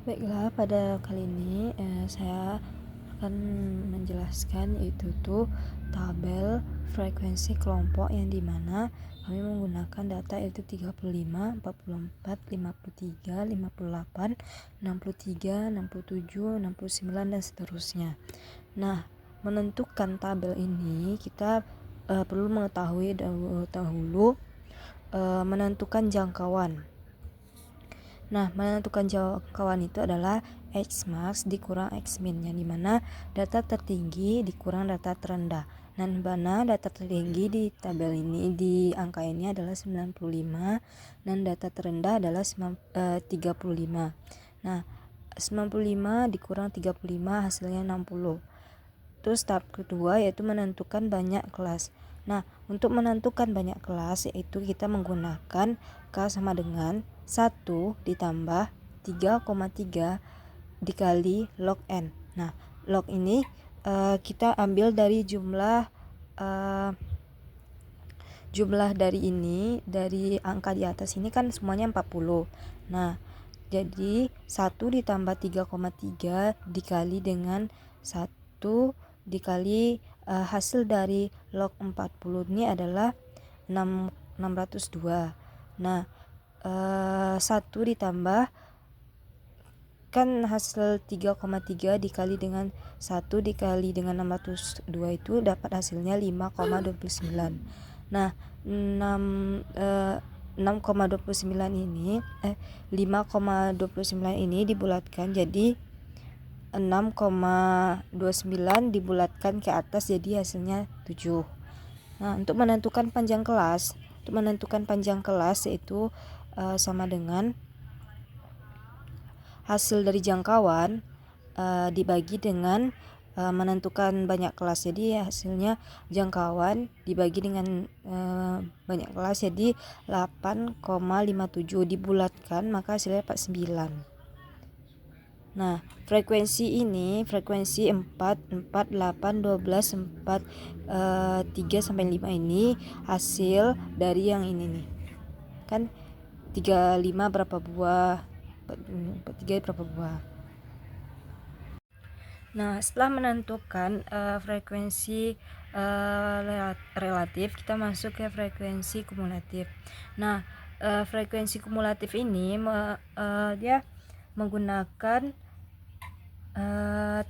Baiklah, pada kali ini saya akan menjelaskan yaitu tabel frekuensi kelompok yang dimana kami menggunakan data yaitu 35, 44, 53, 58, 63, 67, 69 dan seterusnya. Nah, menentukan tabel ini kita perlu mengetahui dahulu menentukan jangkauan. Nah, menentukan jangkauan itu adalah X max dikurang X min, yang dimana data tertinggi dikurang data terendah. Dan mana data tertinggi di tabel ini, di angka ini adalah 95 dan data terendah adalah 35. Nah, 95 dikurang 35 hasilnya 60. Terus tahap kedua yaitu menentukan banyak kelas. Nah, untuk menentukan banyak kelas yaitu kita menggunakan K sama dengan 1 ditambah 3,3 dikali log N. Nah, log ini kita ambil dari jumlah dari ini, dari angka di atas ini kan semuanya 40. Nah, jadi 1 ditambah 3,3 dikali dengan 1 dikali hasil dari log 40 ini adalah 602. Nah, 1 ditambah kan hasil 3,3 dikali dengan 1 dikali dengan 602 itu dapat hasilnya 5,29. Nah, 6,29 ini 5,29 ini dibulatkan jadi 6,29 dibulatkan ke atas jadi hasilnya 7. Nah, untuk menentukan panjang kelas, yaitu sama dengan hasil dari jangkauan dibagi dengan menentukan banyak kelas. Jadi hasilnya jangkauan dibagi dengan banyak kelas jadi 8,57 dibulatkan maka hasilnya dapat 9. Nah, frekuensi 4, 8, 12, 4, 3 sampai 5 ini hasil dari yang ini nih. Kan 35 berapa buah? 43 berapa buah? Nah, setelah menentukan frekuensi relatif, kita masuk ke frekuensi kumulatif. Nah, frekuensi kumulatif ini dia menggunakan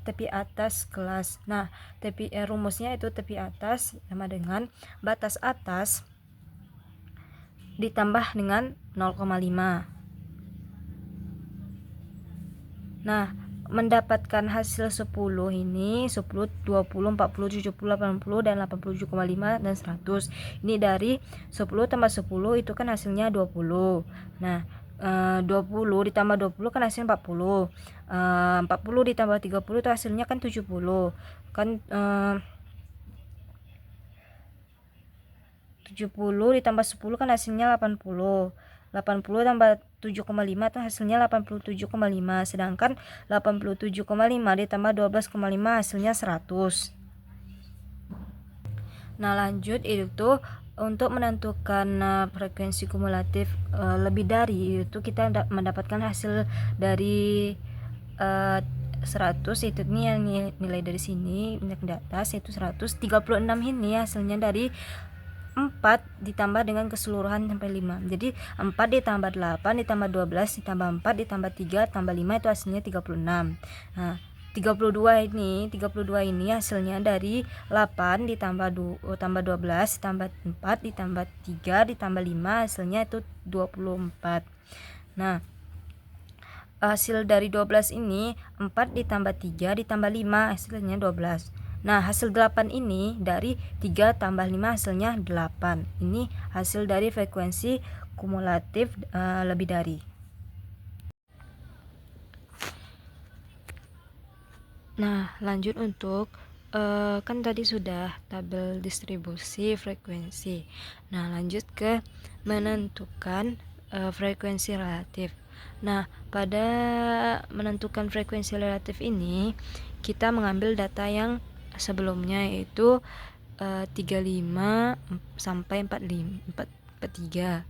tepi atas kelas. Nah, rumusnya itu tepi atas sama dengan batas atas ditambah dengan 0,5. Nah, mendapatkan hasil 10 ini 10, 20, 40, 70, 80 dan 87,5 dan 100. Ini dari 10 tambah 10 itu kan hasilnya 20. Nah, 20 ditambah 20 kan hasilnya 40. 40 ditambah 30 itu hasilnya kan 70. Kan 70 ditambah 10 kan hasilnya 80. 80 tambah 7,5 itu hasilnya 87,5. Sedangkan 87,5 ditambah 12,5 hasilnya 100. Nah, lanjut itu untuk menentukan frekuensi kumulatif lebih dari itu kita mendapatkan hasil dari 100 itu ini yang nilai dari sini di atas itu 136 ini hasilnya dari 4 ditambah dengan keseluruhan sampai 5. Jadi 4 ditambah 8 ditambah 12 ditambah 4 ditambah 3 tambah 5 itu hasilnya 36. Nah, 32 ini hasilnya dari 8 ditambah 12 ditambah 4 ditambah 3 ditambah 5 hasilnya itu 24. Nah, hasil dari 12 ini 4 ditambah 3 ditambah 5 hasilnya 12. Nah, hasil 8 ini dari 3 tambah 5 hasilnya 8. Ini hasil dari frekuensi kumulatif lebih dari. Nah, lanjut untuk kan tadi sudah tabel distribusi frekuensi. Nah, lanjut ke menentukan frekuensi relatif. Nah, pada menentukan frekuensi relatif ini kita mengambil data yang sebelumnya yaitu 35 sampai 45, 43,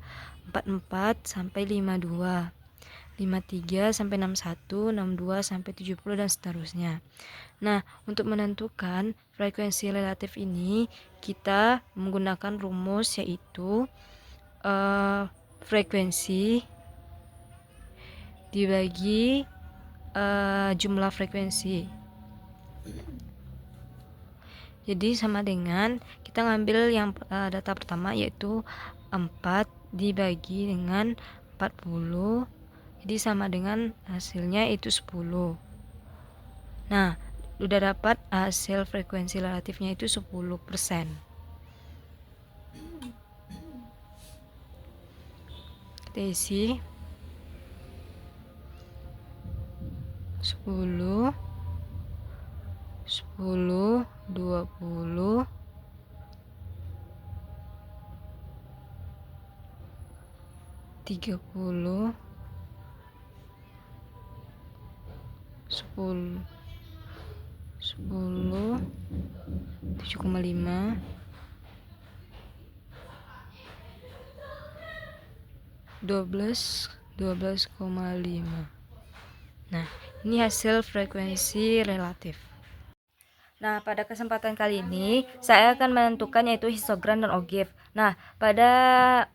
44 sampai 52. 53 sampai 61, 62 sampai 70 dan seterusnya. Nah, untuk menentukan frekuensi relatif ini kita menggunakan rumus yaitu frekuensi dibagi jumlah frekuensi. Jadi sama dengan kita ngambil yang data pertama yaitu 4 dibagi dengan 40. Jadi sama dengan hasilnya itu 10. Nah, udah dapat hasil frekuensi relatifnya itu 10%. Kita isi 10, 10, 20, 30, 10, 10, 7,5, 12, 12,5. Nah, ini hasil frekuensi relatif. Nah, pada kesempatan kali ini saya akan menentukan yaitu histogram dan ogive. Nah, pada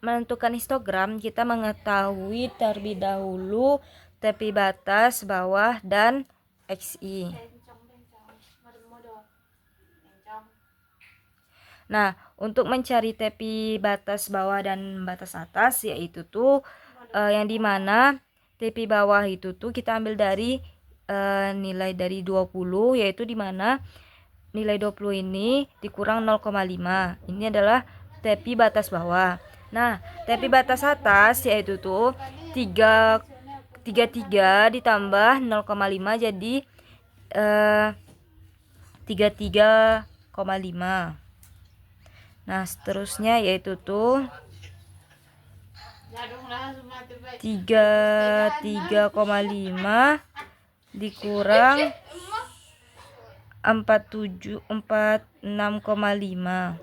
menentukan histogram kita mengetahui terlebih dahulu tepi batas, bawah, dan XI. Nah, untuk mencari tepi batas bawah dan batas atas yaitu tuh yang dimana tepi bawah itu tuh kita ambil dari nilai dari 20, yaitu dimana nilai 20 ini dikurang 0,5. Ini adalah tepi batas bawah. Nah, tepi batas atas yaitu tuh 33 ditambah 0,5 jadi 33,5. Nah, seterusnya yaitu tuh 33,5 dikurang 46,5.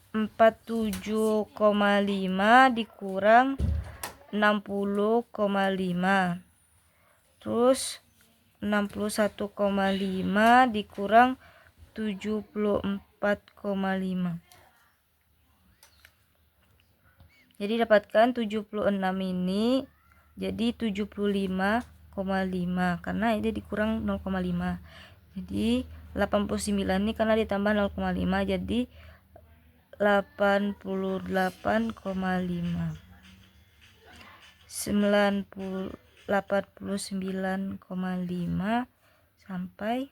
47,5 dikurang 60,5. Terus 61,5 dikurang 74,5. Jadi dapatkan 76 ini jadi 75,5 karena ini dikurang 0,5. Jadi 89 ini karena ditambah 0,5 jadi 88,5. 89,5 sampai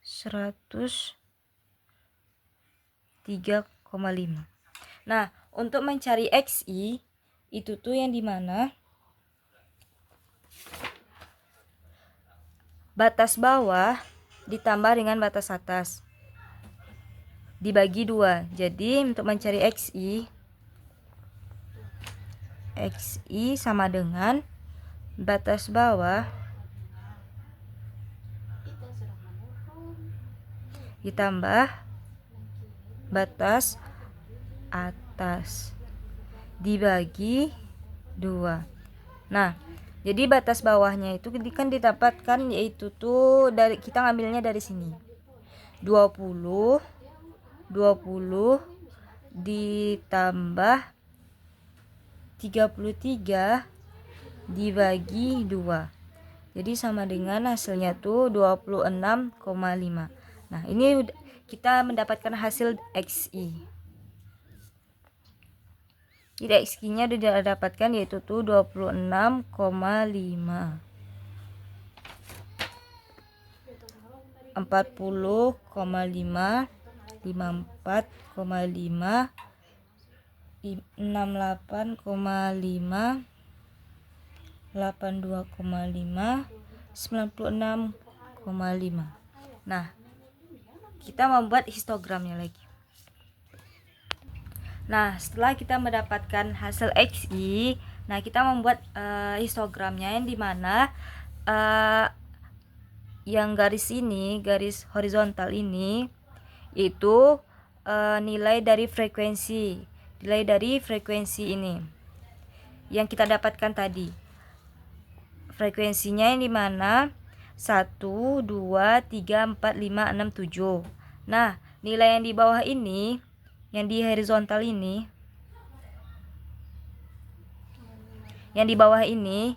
103,5. Nah, untuk mencari XI itu tuh yang dimana batas bawah ditambah dengan batas atas dibagi 2. Jadi untuk mencari XI sama dengan batas bawah ditambah batas atas dibagi 2. Nah, jadi batas bawahnya itu kan didapatkan yaitu tuh dari kita ngambilnya dari sini. 20 ditambah 33 dibagi 2. Jadi sama dengan hasilnya tuh 26,5. Nah, ini kita mendapatkan hasil XI. Jadi XI-nya sudah dapatkan yaitu tuh 26,5. 40,5, 54,5, 68,5, 82,5, 96,5. Nah, kita membuat histogramnya lagi. Nah, setelah kita mendapatkan hasil XI, nah kita membuat histogramnya yang dimana yang garis ini, garis horizontal ini itu nilai dari frekuensi ini. yang kita dapatkan tadi. Frekuensinya yang dimana 1, 2, 3, 4, 5, 6, 7. Nah, nilai yang di bawah ini, yang di horizontal ini, yang di bawah ini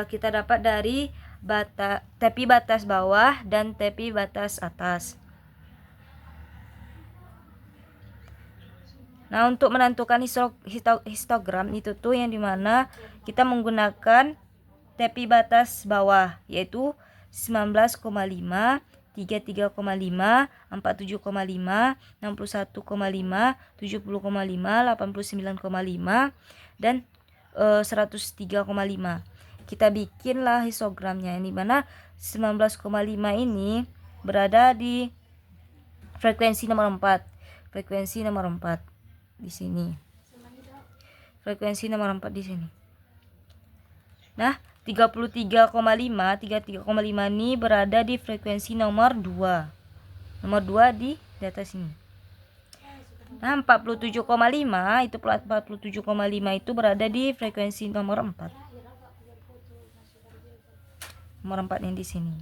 kita dapat dari tepi batas bawah dan tepi batas atas. Nah, untuk menentukan histogram itu tuh yang dimana kita menggunakan tepi batas bawah, yaitu 19,5, 33,5, 47,5, 61,5, 70,5, 89,5, dan 103,5. Kita bikinlah histogramnya, yang dimana 19,5 ini berada di frekuensi nomor 4. Frekuensi nomor 4 di sini. Frekuensi nomor 4 di sini. Nah, 33,5 ini berada di frekuensi nomor 2. Nomor 2 di atas sini. Nah, 47,5 itu berada di frekuensi nomor 4. Nomor 4 yang di sini.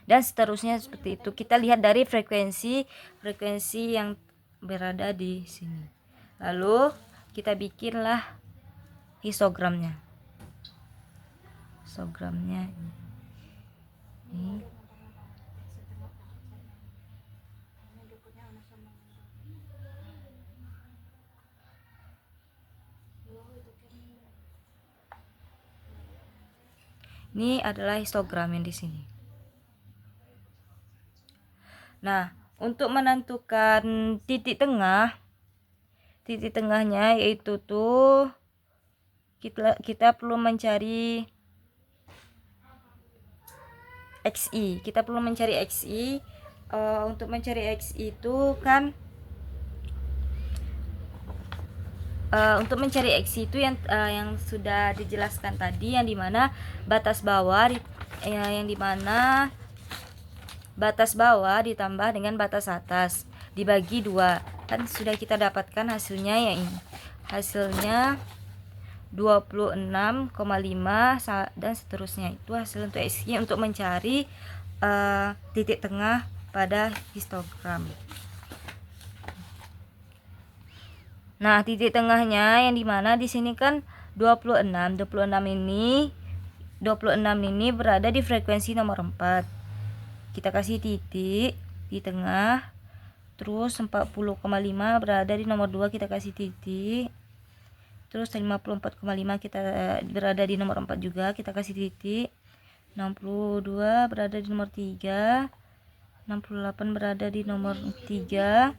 Dan seterusnya seperti itu. Kita lihat dari frekuensi yang berada di sini. Lalu kita bikinlah histogramnya. Histogramnya ini. Ini adalah histogram yang di sini. Nah, untuk menentukan titik tengahnya yaitu tuh kita perlu mencari XI. Kita perlu mencari XI. Untuk mencari XI itu kan untuk mencari XI itu yang sudah dijelaskan tadi, yang dimana batas bawah yang dimana batas bawah ditambah dengan batas atas dibagi 2. Kan sudah kita dapatkan hasilnya ya ini. Hasilnya 26,5 dan seterusnya. Itu hasil untuk XI untuk mencari titik tengah pada histogram. Nah, titik tengahnya yang dimana di sini kan 26 ini berada di frekuensi nomor 4. Kita kasih titik di tengah. Terus 40,5 berada di nomor 2, kita kasih titik. Terus 54,5 kita berada di nomor 4 juga, kita kasih titik. 62 berada di nomor 3. 68 berada di nomor 3.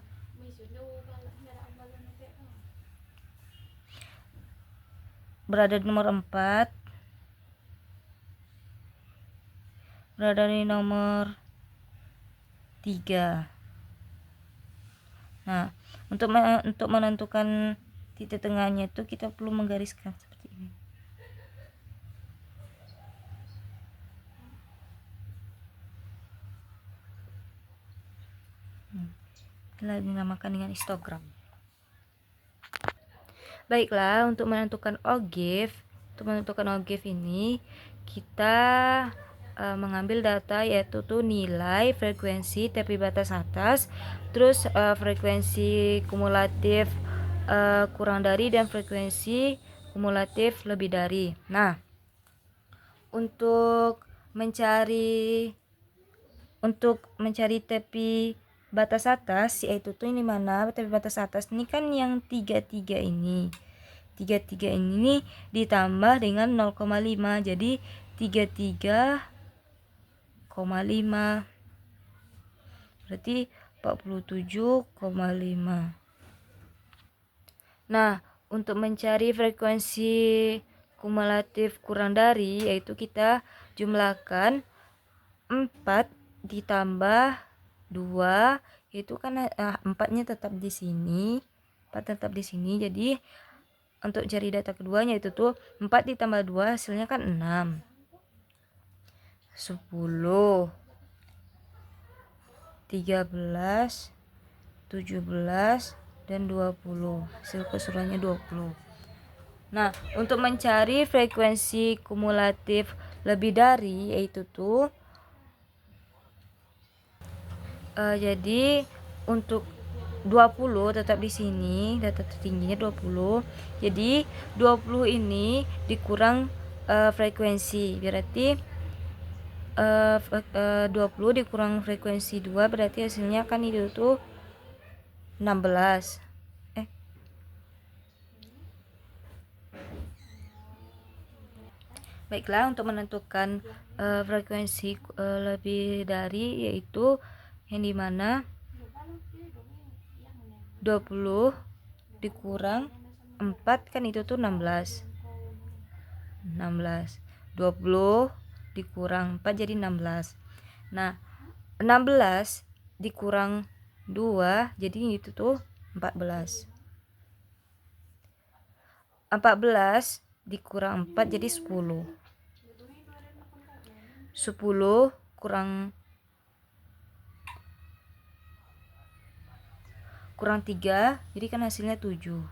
Berada di nomor 4. Berada di nomor 3. Nah, untuk menentukan titik tengahnya itu kita perlu menggariskan seperti ini. Inilah dinamakan dengan histogram. Baiklah, untuk menentukan ogive ini kita mengambil data yaitu tuh nilai frekuensi tepi batas atas, terus frekuensi kumulatif kurang dari, dan frekuensi kumulatif lebih dari. Nah, untuk mencari tepi batas atas, yaitu tuh ini mana tepi batas atas ini kan yang 33 ini. 33 ini ditambah dengan 0,5, jadi 33,5 berarti 47,5. Nah, untuk mencari frekuensi kumulatif kurang dari, yaitu kita jumlahkan 4 ditambah 2, itu kan 4-nya tetap di sini. 4 tetap di sini. Jadi untuk cari data keduanya itu tuh 4 ditambah 2 hasilnya kan 6. 10, 13, 17 dan 20. Hasil keseluruhannya 20. Nah, untuk mencari frekuensi kumulatif lebih dari, yaitu tuh jadi untuk 20 tetap di sini, data tertingginya 20. Jadi 20 ini dikurang frekuensi, berarti 20 dikurang frekuensi 2 berarti hasilnya kan itu tuh 16. Baiklah, untuk menentukan frekuensi lebih dari, yaitu yang dimana 20 dikurang 4 kan itu tuh 16. 20 dikurang 4 jadi 16. Nah, 16 dikurang 2 jadi itu tuh 14. 14 dikurang 4 jadi 10. 10 kurang 3 jadi kan hasilnya 7.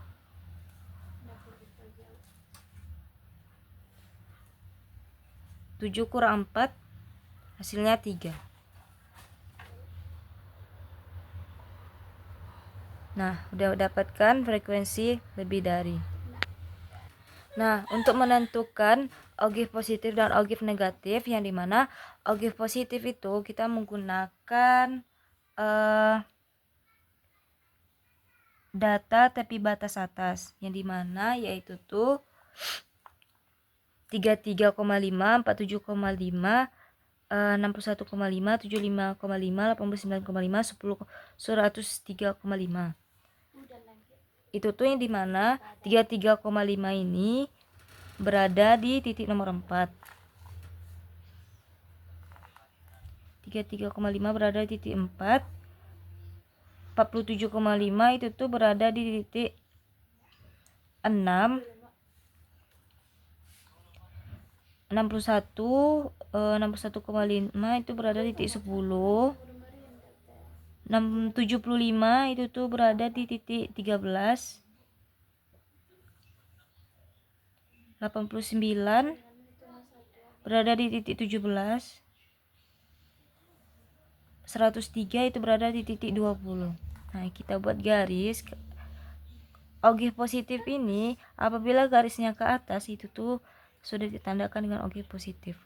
7 kurang 4 hasilnya 3. Nah, udah dapatkan frekuensi lebih dari. Nah, untuk menentukan ogive positif dan ogive negatif, yang dimana ogive positif itu kita menggunakan data tepi batas atas, yang dimana yaitu tuh 33,5, 47,5, 61,5, 75,5, 89,5, 10, 103,5. Itu tuh yang dimana 33,5 ini berada di titik nomor 4. 33,5 berada di titik 4. 47,5 itu tuh berada di titik 6. 61,5 itu berada di titik 10. 75 itu tuh berada di titik 13. 89 berada di titik 17. 103 itu berada di titik 20. Nah, kita buat garis. Ogive positif ini apabila garisnya ke atas itu tuh sudah ditandakan dengan ogive positif.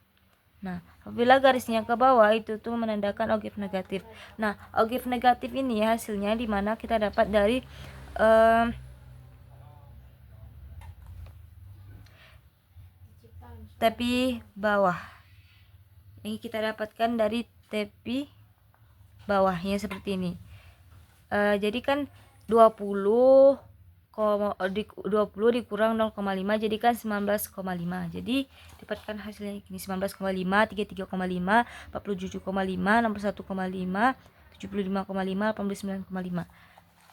Nah, apabila garisnya ke bawah itu tuh menandakan ogive negatif. Nah, ogive negatif ini hasilnya dimana kita dapat dari tepi bawah. Ini kita dapatkan dari tepi bawahnya seperti ini. Jadi kan 20 dikurang 0,5 jadi kan 19,5. Jadi dapatkan hasilnya ini 19,5, 33,5, 47,5, 61,5, 75,5, 89,5.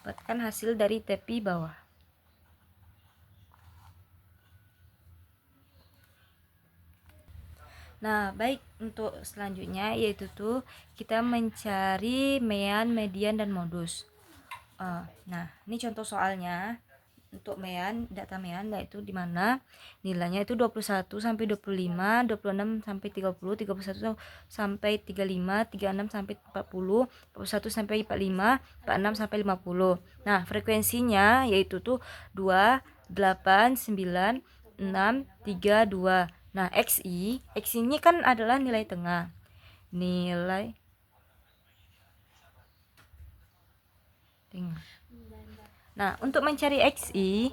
Dapatkan hasil dari tepi bawah. Nah, baik, untuk selanjutnya yaitu tuh kita mencari mean, median, dan modus. Nah, ini contoh soalnya. Untuk mean, data mean yaitu dimana nilainya itu 21 sampai 25, 26 sampai 30, 31 sampai 35, 36 sampai 40, 41 sampai 45, 46 sampai 50. Nah, frekuensinya yaitu tuh 2, 8, 9, 6, 3, 2. Nah, XI ini kan adalah nilai tengah. Nilai tengah. Nah, untuk mencari XI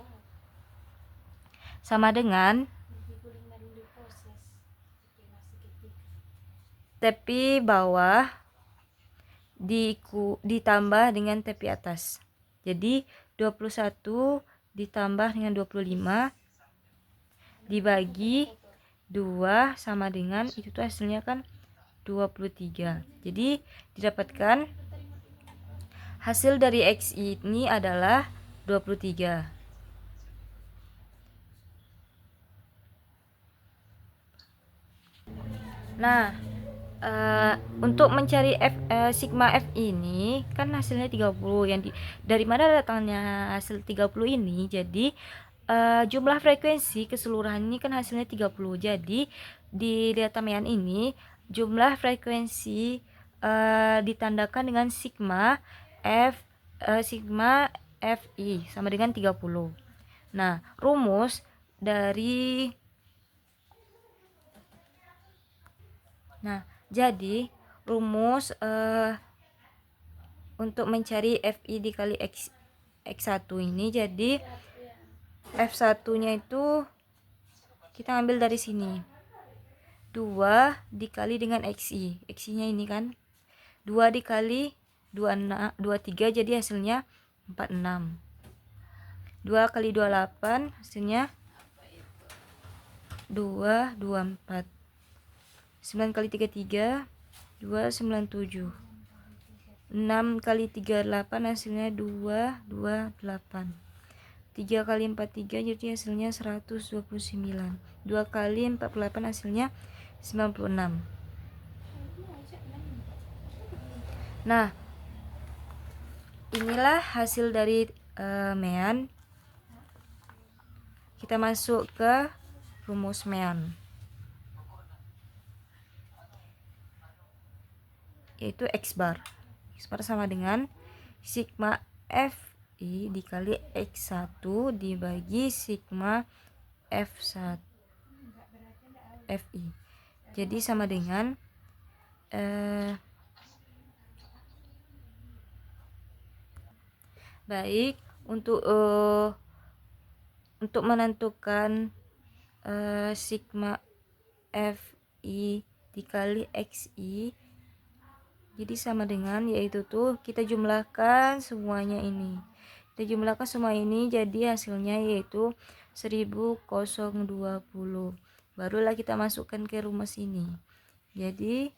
sama dengan tepi bawah ditambah dengan tepi atas. Jadi 21 ditambah dengan 25 dibagi 2 sama dengan itu tuh hasilnya kan 23. Jadi didapatkan hasil dari XI ini adalah 23. Nah, untuk mencari sigma F ini kan hasilnya 30. Dari mana datangnya hasil 30 ini? Jadi jumlah frekuensi keseluruhan ini kan hasilnya 30. Jadi di data mean ini jumlah frekuensi ditandakan dengan sigma Fi sama dengan 30. Nah, jadi rumus untuk mencari Fi dikali X1 ini, jadi F1-nya itu kita ambil dari sini. 2 dikali dengan XI. XI-nya ini kan 2 dikali 23, jadi hasilnya 46. 2 kali 28 hasilnya 224. 9 kali 33 297. 6 kali 38 hasilnya 228. 3 kali 43 jadi hasilnya 129. 2 kali 48 hasilnya 96. Nah, inilah hasil dari mean. Kita masuk ke rumus mean, yaitu X bar. X bar sama dengan sigma Fi dikali X1 dibagi sigma F1 Fi. Jadi sama dengan baik, untuk menentukan sigma Fi dikali Xi, jadi sama dengan, yaitu tuh kita jumlahkan semuanya ini. Kita jumlahkan semua ini, jadi hasilnya yaitu 1020. Barulah kita masukkan ke rumus ini. Jadi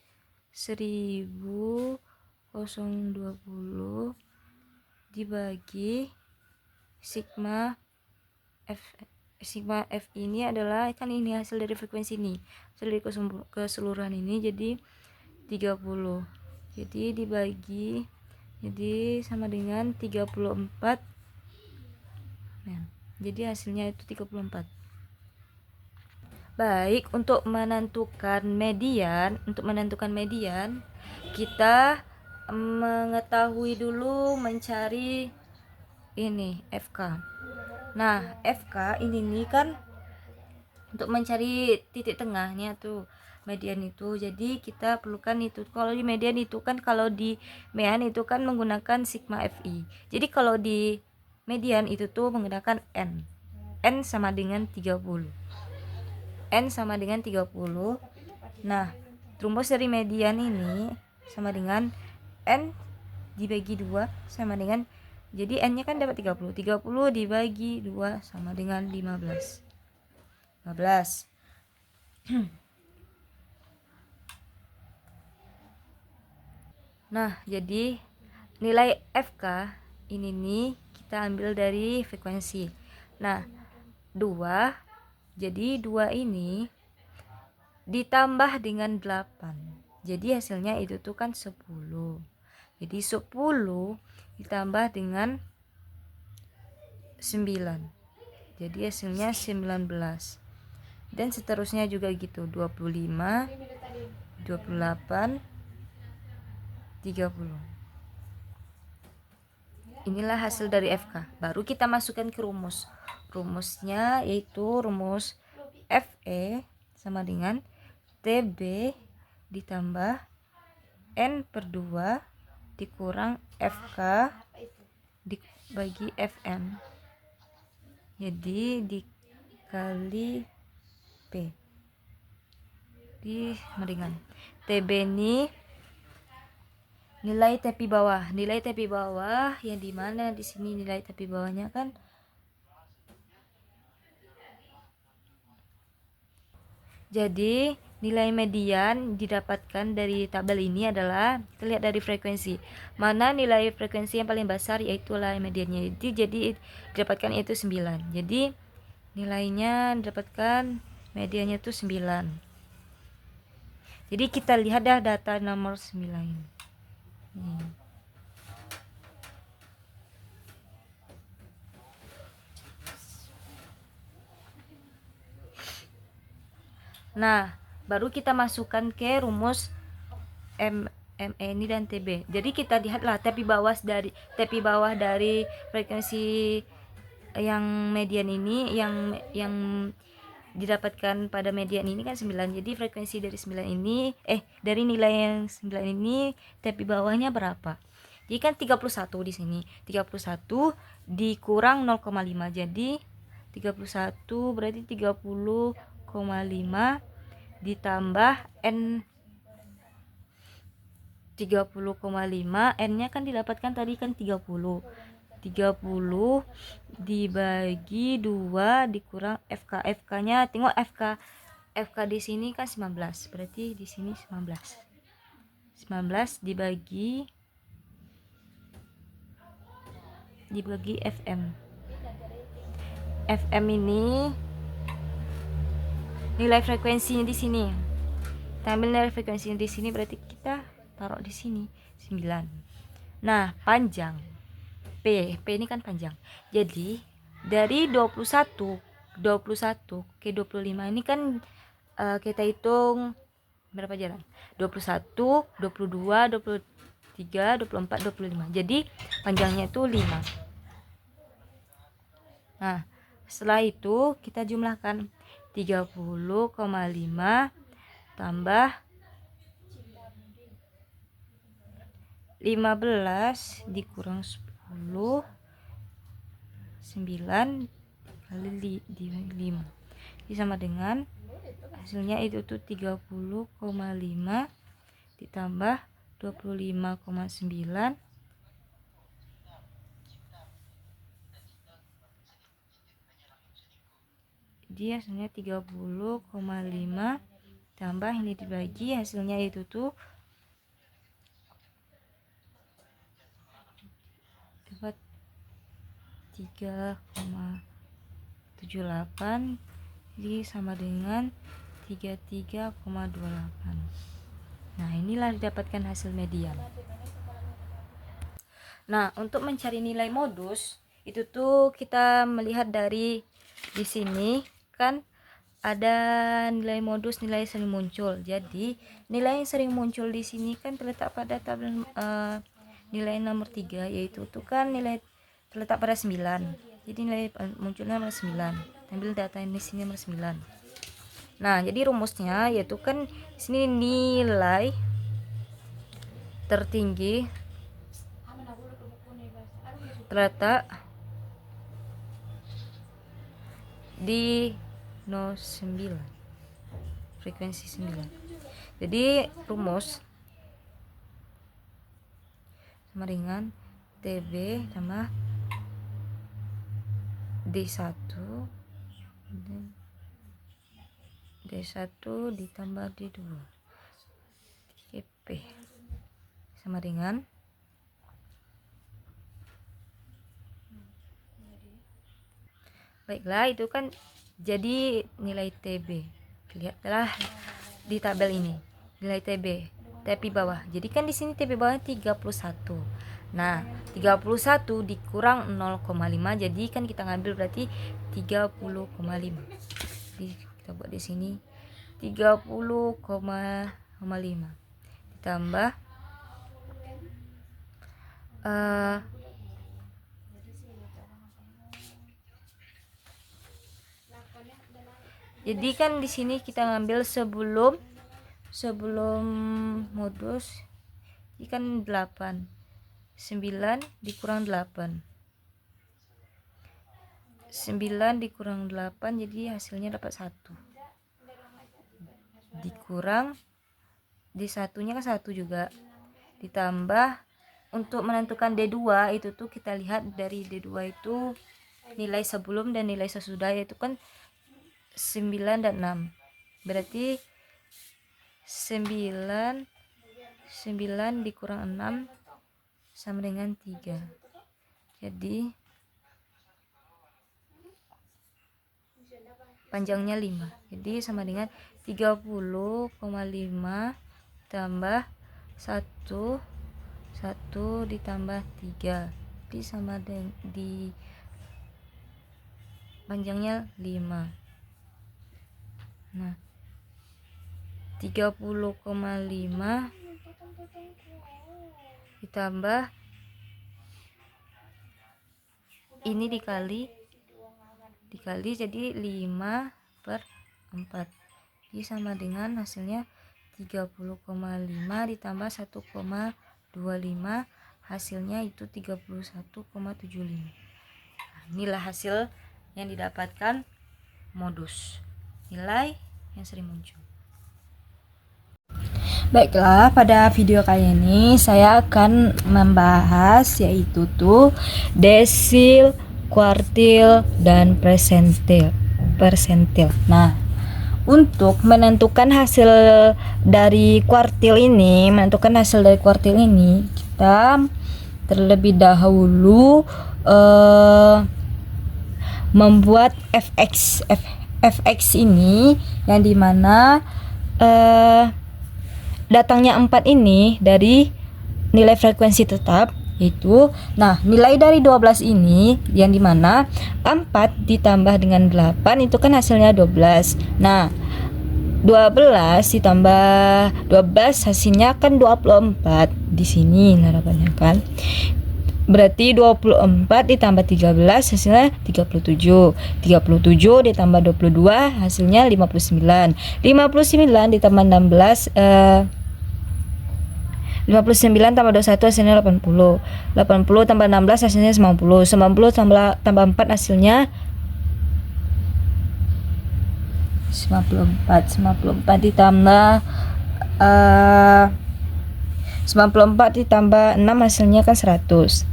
1020 dibagi sigma F ini adalah, kan ini hasil dari frekuensi ini, hasil dari keseluruhan ini, jadi 30. Jadi dibagi, jadi sama dengan 34. Nah, jadi hasilnya itu 34. Baik, untuk menentukan median, kita mengetahui dulu mencari ini FK. Nah, FK ini nih kan untuk mencari titik tengahnya tuh median itu. Jadi kita perlukan itu. Kalau di median itu kan, kalau di mean itu kan menggunakan sigma Fi. Jadi kalau di median itu tuh menggunakan N. N sama dengan 30. N sama dengan 30. Nah, rumus dari median ini sama dengan N dibagi 2 sama dengan, jadi N-nya kan dapat 30. 30 dibagi 2 sama dengan 15. 15. Nah, jadi nilai FK ini nih kita ambil dari frekuensi. Nah, 2, jadi 2 ini ditambah dengan 8. Jadi hasilnya itu tuh kan 10. Jadi 10 ditambah dengan 9. Jadi hasilnya 19. Dan seterusnya juga gitu, 25, 28, 30. Inilah hasil dari FK. Baru kita masukkan ke rumus. Rumusnya yaitu rumus Fe sama dengan TB ditambah N per 2 dikurang FK dibagi Fm. Jadi dikali P. Di meringan. TB ini nilai tepi bawah. Nilai tepi bawah yang dimana di sini nilai tepi bawahnya kan jadi nilai median didapatkan dari tabel ini adalah, kita lihat dari frekuensi. Mana nilai frekuensi yang paling besar, yaitu nilai mediannya. Jadi didapatkan itu 9. Jadi nilainya didapatkan mediannya itu 9. Jadi kita lihat dah data nomor 9 ini. Nah, baru kita masukkan ke rumus ME ini dan TB. Jadi kita lihatlah tepi bawah dari frekuensi yang median ini yang didapatkan pada median ini kan 9. Jadi frekuensi dari 9 ini dari nilai yang 9 ini tepi bawahnya berapa? Jadi kan 31 di sini. 31 dikurang 0,5. Jadi 31 berarti 30,5 ditambah N 30,5, N-nya kan didapatkan tadi kan 30 dibagi 2 dikurang FK-nya tengok FK di sini kan 19, berarti di sini 19 dibagi FM ini nilai frekuensinya di sini. Kita ambil nilai frekuensinya di sini, berarti kita taruh di sini 9. Nah, panjang P ini kan panjang. Jadi dari 21 ke 25 ini kan kita hitung berapa jalan? 21, 22, 23, 24, 25. Jadi panjangnya itu 5. Nah, setelah itu kita jumlahkan 30,5 tambah 15 dikurang 10, 9 kali 5. Ini sama dengan hasilnya itu tuh 30,5 ditambah 25,9 jadi hasilnya 30,5 tambah ini dibagi, hasilnya itu tuh dapat 3,78, jadi sama dengan 33,28. Nah, inilah didapatkan hasil median. Nah, untuk mencari nilai modus itu tuh kita melihat dari di sini kan ada nilai modus, nilai sering muncul. Jadi nilai yang sering muncul di sini kan terletak pada tabel nilai nomor 3, yaitu tuh kan nilai terletak pada 9. Jadi nilai munculnya nomor 9. Ambil data ini sini nomor 9. Nah, jadi rumusnya yaitu kan di sini nilai tertinggi terletak di 09, frekuensi 9. Jadi rumus sama dengan TB tambah D1 ditambah D2 TP sama dengan baiklah, itu kan jadi nilai TB. Lihatlah di tabel ini nilai TB tepi bawah. Jadi kan di sini TB bawah 31. Nah, 31 dikurang 0,5, jadi kan kita ngambil berarti 30,5. Jadi kita buat di sini 30,5 ditambah jadi kan di sini kita ngambil sebelum modus ikan 8, 9 dikurang 8, 9 dikurang 8, jadi hasilnya dapat 1 dikurang di satunya kan 1 juga, ditambah untuk menentukan D2 itu tuh kita lihat dari D2 itu nilai sebelum dan nilai sesudah, yaitu kan 9 dan 6. Berarti 9 dikurang 6 sama dengan 3. Jadi panjangnya 5. Jadi sama dengan 30,5 tambah 1 ditambah 3. Jadi sama dengan di panjangnya 5. Nah, 30,5 ditambah ini dikali jadi 5/4, jadi sama dengan hasilnya 30,5 ditambah 1,25, hasilnya itu 31,75. Inilah hasil yang didapatkan modus nilai yang sering muncul. Baiklah, pada video kali ini saya akan membahas yaitu desil, kuartil, dan persentil. Nah, untuk menentukan hasil dari kuartil ini, kita terlebih dahulu membuat fx ini, yang dimana datangnya 4 ini dari nilai frekuensi tetap itu. Nah, nilai dari 12 ini yang dimana 4 ditambah dengan 8 itu kan hasilnya 12. Nah, 12 ditambah 12 hasilnya kan 24 di sini harapannya kan. Berarti 24 ditambah 13 hasilnya 37. 37 ditambah 22 hasilnya 59. 59 ditambah 16 59 tambah 21 hasilnya 80. 80 tambah 16 hasilnya 90. 90 tambah 4 hasilnya 94. 94 ditambah 94 ditambah 6 hasilnya kan 100.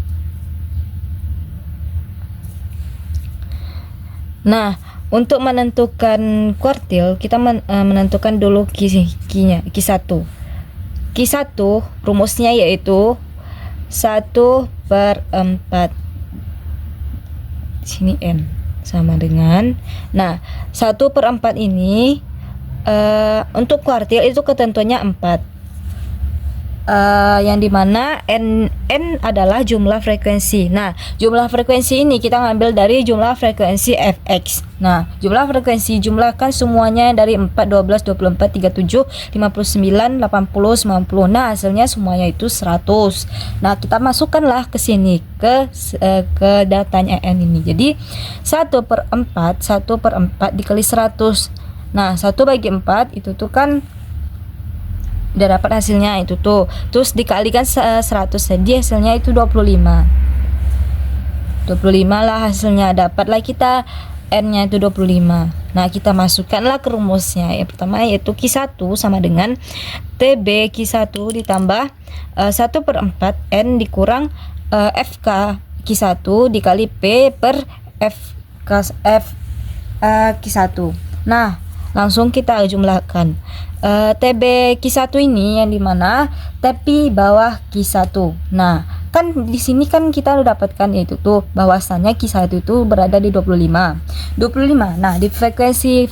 Nah, untuk menentukan kuartil kita menentukan dulu Q1. Q1 rumusnya yaitu 1/4. Sini N sama dengan, nah 1/4 ini untuk kuartil itu ketentuannya 4. Yang dimana n adalah jumlah frekuensi. Nah, jumlah frekuensi ini kita ngambil dari jumlah frekuensi fx. Nah, jumlah frekuensi jumlahkan semuanya dari 4, 12, 24, 37, 59, 80, 90. Nah, hasilnya semuanya itu 100. Nah, kita masukkanlah ke sini ke datanya n ini. Jadi 1/4 dikali 100. Nah, 1/4 itu tuh kan udah dapat hasilnya itu tuh. Terus dikalikan 100, jadi hasilnya itu 25. 25 lah hasilnya, dapatlah kita n-nya itu 25. Nah, kita masukkanlah ke rumusnya. Yang pertama yaitu Q1 sama dengan TB Q1 ditambah 1/4 n dikurang FK Q1 dikali P per Q1. Nah, langsung kita jumlahkan. TB Q1 ini yang dimana tepi bawah Q1. Nah, kan di sini kan kita udah dapatkan yaitu tuh bahwasannya Q1 itu berada di 25. Nah, di frekuensi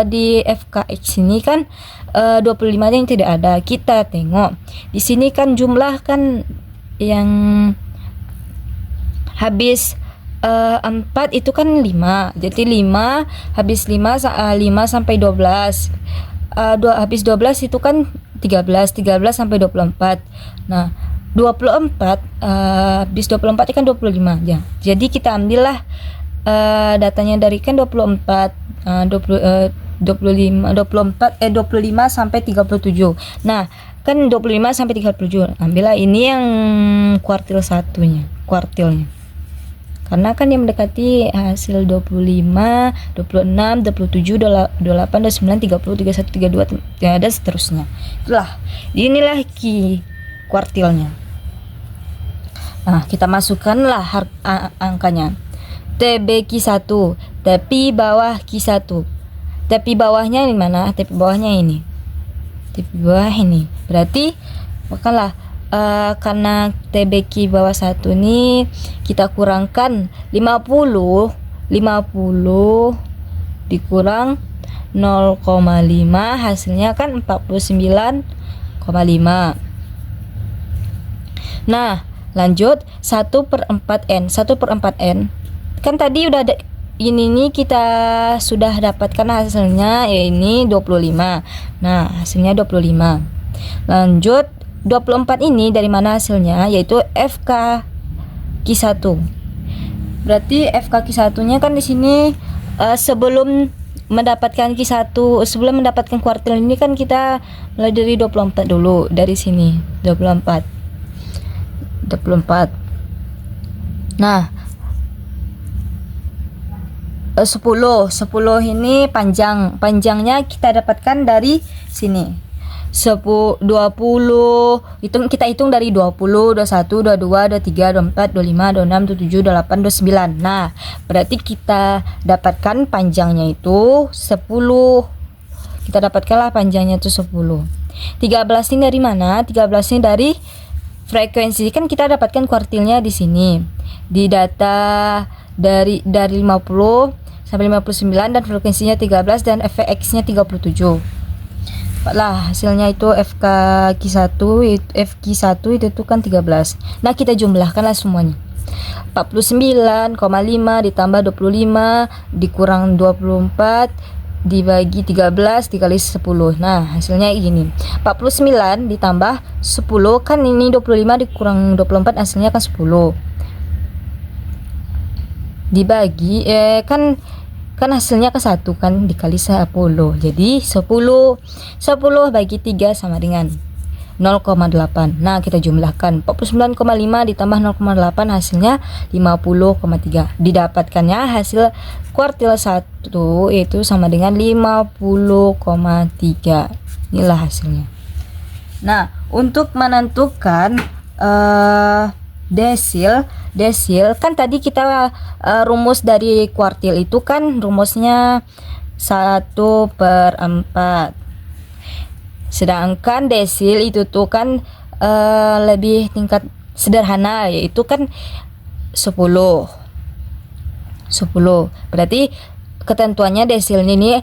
di FKX ini kan 25 yang tidak ada. Kita tengok di sini kan jumlah kan yang habis 4 itu kan 5. Jadi 5 habis 5 sampai 12. Habis 12 itu kan 13 sampai 24. Nah, 24 habis 24 itu kan 25 ya. Jadi kita ambillah datanya dari kan 24 25 sampai 37. Nah, kan 25 sampai 37. Ambillah ini yang kuartilnya. Karena kan yang mendekati hasil 25, 26, 27, 28, 29, 30, 31, 32 dan seterusnya. Inilah kuartilnya. Nah, kita masukkanlah angkanya. TB Q1, tepi bawah Q1. Tepi bawahnya di mana? Tepi bawahnya ini. Tepi bawah ini. Berarti makalah karena TBQ bawah 1 ini kita kurangkan 50 dikurang 0,5 hasilnya kan 49,5. Nah, lanjut 1/4 n. 1/4 n kan tadi udah ada ini nih kita sudah dapatkan hasilnya, ya ini 25. Nah, hasilnya 25. Lanjut 24 ini dari mana hasilnya, yaitu FK Q1. Berarti FK Q1 nya kan di sini sebelum mendapatkan Q1, sebelum mendapatkan kuartil ini kan kita mulai dari 24 dulu, dari sini 24. Nah, 10 ini panjangnya kita dapatkan dari sini 20, kita hitung dari 20, 21, 22, 23, 24, 25, 26, 27, 28, 29. Nah, berarti kita dapatkan panjangnya itu 10. Kita dapatkanlah panjangnya itu 10. 13 ini dari mana? 13 ini dari frekuensi. Kan kita dapatkan kuartilnya di sini. Di data dari 50 sampai 59 dan frekuensinya 13 dan FX-nya 37. Lah hasilnya itu FQ1 itu tuh kan 13. Nah, kita jumlahkanlah semuanya. 49,5 ditambah 25 dikurang 24 dibagi 13 dikali 10. Nah, hasilnya gini. 49 ditambah 10, kan ini 25 dikurang 24 hasilnya kan 10. Dibagi kan hasilnya ke 1 kan dikali 10. Jadi 10 bagi 3 sama dengan 0,8. Nah, kita jumlahkan 49,5 ditambah 0,8 hasilnya 50,3. Didapatkannya hasil kuartil 1 yaitu sama dengan 50,3. Inilah hasilnya. Nah, untuk menentukan desil kan tadi kita rumus dari kuartil itu kan rumusnya 1/4. Sedangkan desil itu tuh kan lebih tingkat sederhana, yaitu kan 10. Berarti ketentuannya desil ini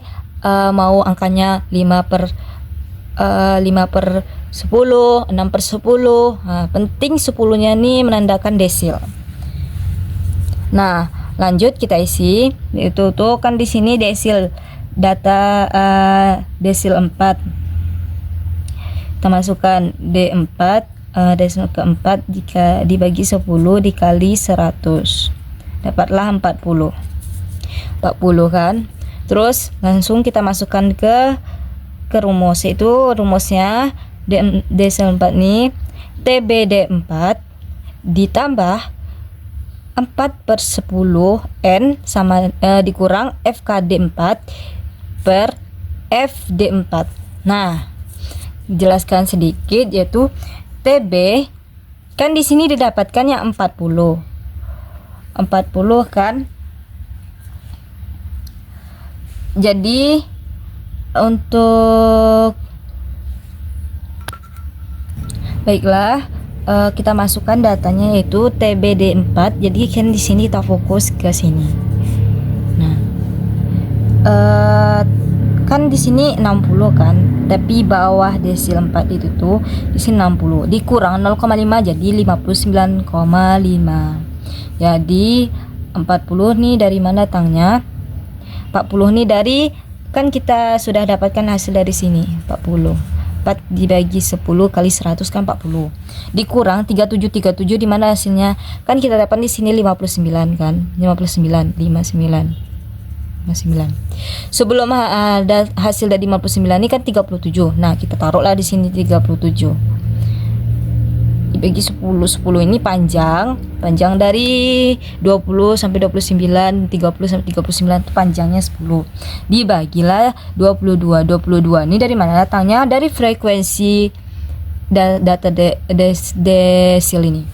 mau angkanya 5/10, 6/10. Nah, penting 10-nya nih menandakan desil. Nah, lanjut kita isi. Itu tuh kan di sini desil data desil 4. Kita masukkan D4, desil keempat jika dibagi 10 dikali 100. Dapatlah 40 kan. Terus langsung kita masukkan ke rumus, itu rumusnya desil 4 nih TBD4 ditambah 4/10 N sama dikurang FKD4 per FD4. Nah, jelaskan sedikit, yaitu TB kan di sini didapatkan yang 40 kan. Jadi untuk baiklah, kita masukkan datanya yaitu TBD4. Jadi kan di sini kita fokus ke sini. Nah, kan di sini 60 kan, tapi bawah desil 4 itu tuh di sini 60 dikurang 0,5 jadi 59,5. Jadi 40 nih dari mana datangnya? 40 nih dari, kan kita sudah dapatkan hasil dari sini 40. 4 dibagi 10 kali 100 kan 40. Dikurang 37 di mana hasilnya? Kan kita dapat di sini 59 kan. 59. Sebelum ada hasil dari 59 ini kan 37. Nah, kita taruhlah di sini 37. Dibagi 10 ini panjang dari 20 sampai 29, 30 sampai 39 itu panjangnya 10. Dibagilah 22 ini dari mana datangnya? Dari frekuensi data desil ini.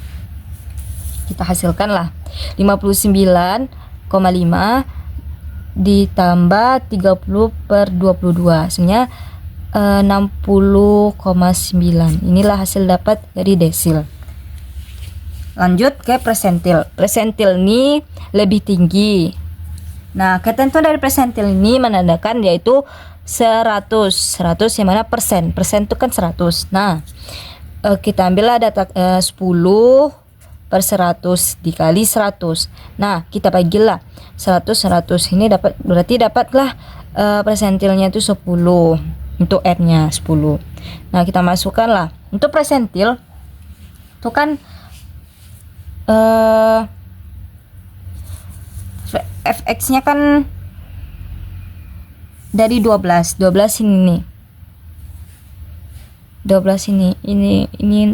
Kita hasilkanlah 59,5 ditambah 30/22 hasilnya 60,9. Inilah hasil dapat dari desil. Lanjut ke persentil. Persentil ini lebih tinggi. Nah, ketentuan dari persentil ini menandakan yaitu 100 yang mana persen itu kan 100. Nah, kita ambillah data 10 per 100 dikali 100. Nah, kita bagilah 100 ini berarti dapatlah persentilnya itu 10. Untuk R-nya 10. Nah, kita masukkanlah. Untuk persentil itu kan fx-nya kan dari 12 ini nih. 12 ini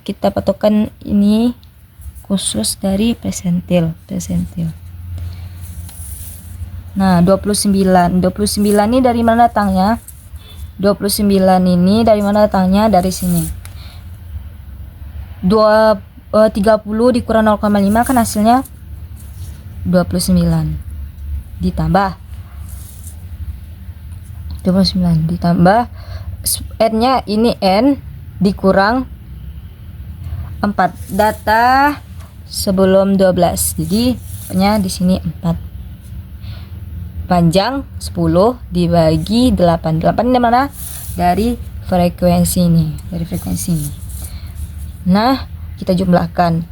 kita patokan ini khusus dari persentil. Nah, 29 ini dari mana datangnya? 29 ini dari mana datangnya? Dari sini. 30 dikurang 0,5 kan hasilnya 29 ditambah 'n'-nya ini n dikurang 4 data sebelum 12. Jadi nya di sini 4. Panjang 10 dibagi 8. 8 dari mana? Dari frekuensi ini, Nah, kita jumlahkan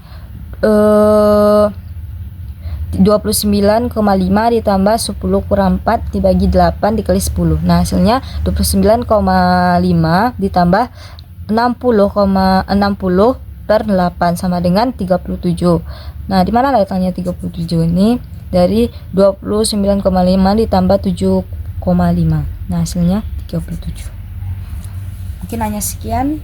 29,5 ditambah 10 kurang 4 dibagi 8 dikali 10. Nah, hasilnya 29,5 ditambah 60 per 8 sama dengan 37. Nah, di mana letaknya 37 ini? Dari 29,5 ditambah 7,5. Nah, hasilnya 37. Mungkin hanya sekian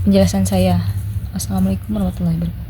penjelasan saya. Assalamualaikum warahmatullahi wabarakatuh.